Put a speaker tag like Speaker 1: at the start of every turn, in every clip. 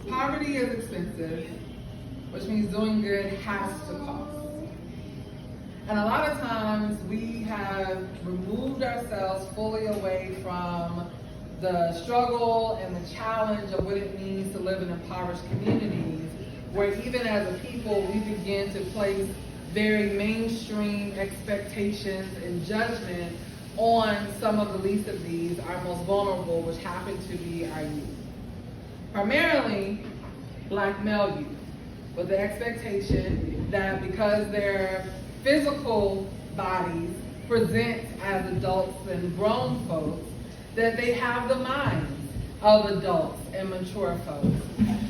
Speaker 1: Poverty is expensive, which means doing good has to cost. And a lot of times we have removed ourselves fully away from the struggle and the challenge of what it means to live in impoverished communities, where even as a people we begin to place very mainstream expectations and judgment on some of the least of these, our most vulnerable, which happen to be our youth. Primarily Black male youth, with the expectation that because their physical bodies present as adults and grown folks, that they have the minds of adults and mature folks.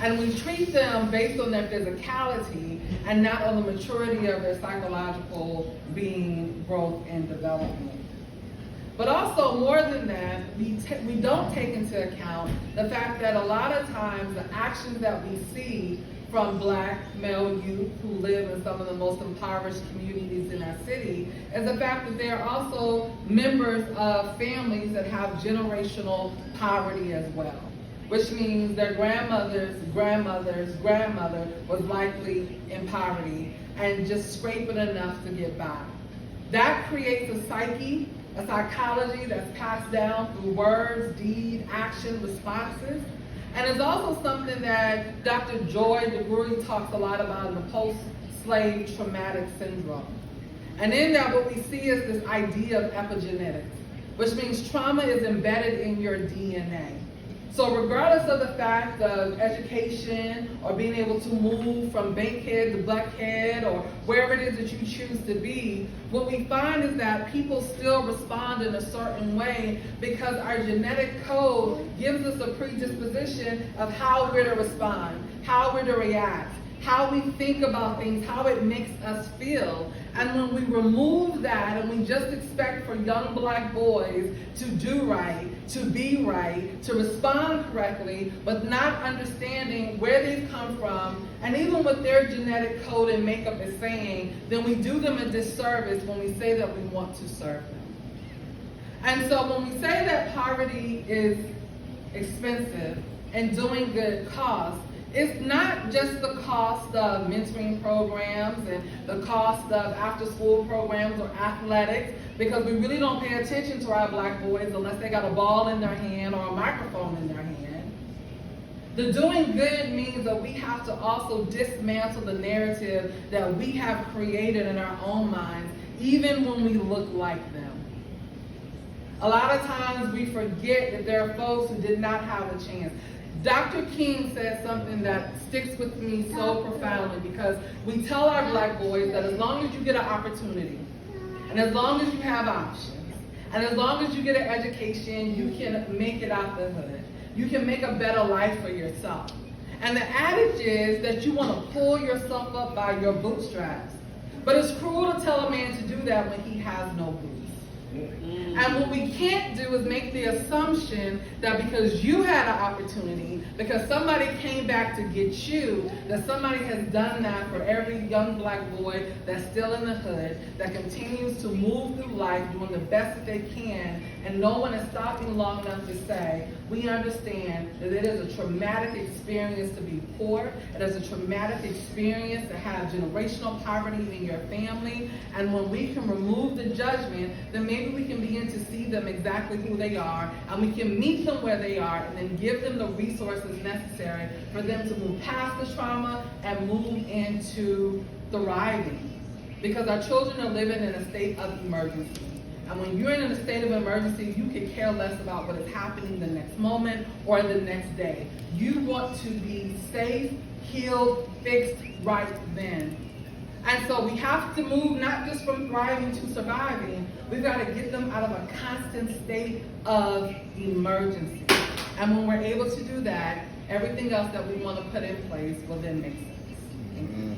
Speaker 1: And we treat them based on their physicality and not on the maturity of their psychological being, growth, and development. But also, more than that, we don't take into account the fact that a lot of times the actions that we see from Black male youth who live in some of the most impoverished communities in our city is the fact that they are also members of families that have generational poverty as well, which means their grandmother was likely in poverty and just scraping enough to get by. That creates a psyche, a psychology that's passed down through words, deed, action, responses. And it's also something that Dr. Joy DeGruy talks a lot about in the post-slave traumatic syndrome. And in that, what we see is this idea of epigenetics, which means trauma is embedded in your DNA. So regardless of the fact of education or being able to move from Bankhead to Buckhead or wherever it is that you choose to be, what we find is that people still respond in a certain way because our genetic code gives us a predisposition of how we're to respond, how we're to react, how we think about things, how it makes us feel. And when we remove that and we just expect for young Black boys to do right, to be right, to respond correctly, but not understanding where they've come from, and even what their genetic code and makeup is saying, then we do them a disservice when we say that we want to serve them. And so when we say that poverty is expensive and doing good costs, it's not just the cost of mentoring programs and the cost of after-school programs or athletics, because we really don't pay attention to our Black boys unless they got a ball in their hand or a microphone in their hand. The doing good means that we have to also dismantle the narrative that we have created in our own minds, even when we look like them. A lot of times we forget that there are folks who did not have a chance. Dr. King said something that sticks with me so profoundly, because we tell our Black boys that as long as you get an opportunity, and as long as you have options, and as long as you get an education, you can make it out the hood. You can make a better life for yourself. And the adage is that you want to pull yourself up by your bootstraps. But it's cruel to tell a man to do that when he has no boots. And what we can't do is make the assumption that because you had an opportunity, because somebody came back to get you, that somebody has done that for every young Black boy that's still in the hood, that continues to move through life doing the best that they can, and no one is stopping long enough to say, we understand that it is a traumatic experience to be poor, it is a traumatic experience to have generational poverty in your family, and when we can remove the judgment, then maybe we can begin to see them exactly who they are, and we can meet them where they are, and then give them the resources necessary for them to move past the trauma and move into thriving. Because our children are living in a state of emergency. And when you're in a state of emergency, you could care less about what is happening the next moment or the next day. You want to be safe, healed, fixed right then. And so we have to move not just from thriving to surviving, we've got to get them out of a constant state of emergency. And when we're able to do that, everything else that we want to put in place will then make sense.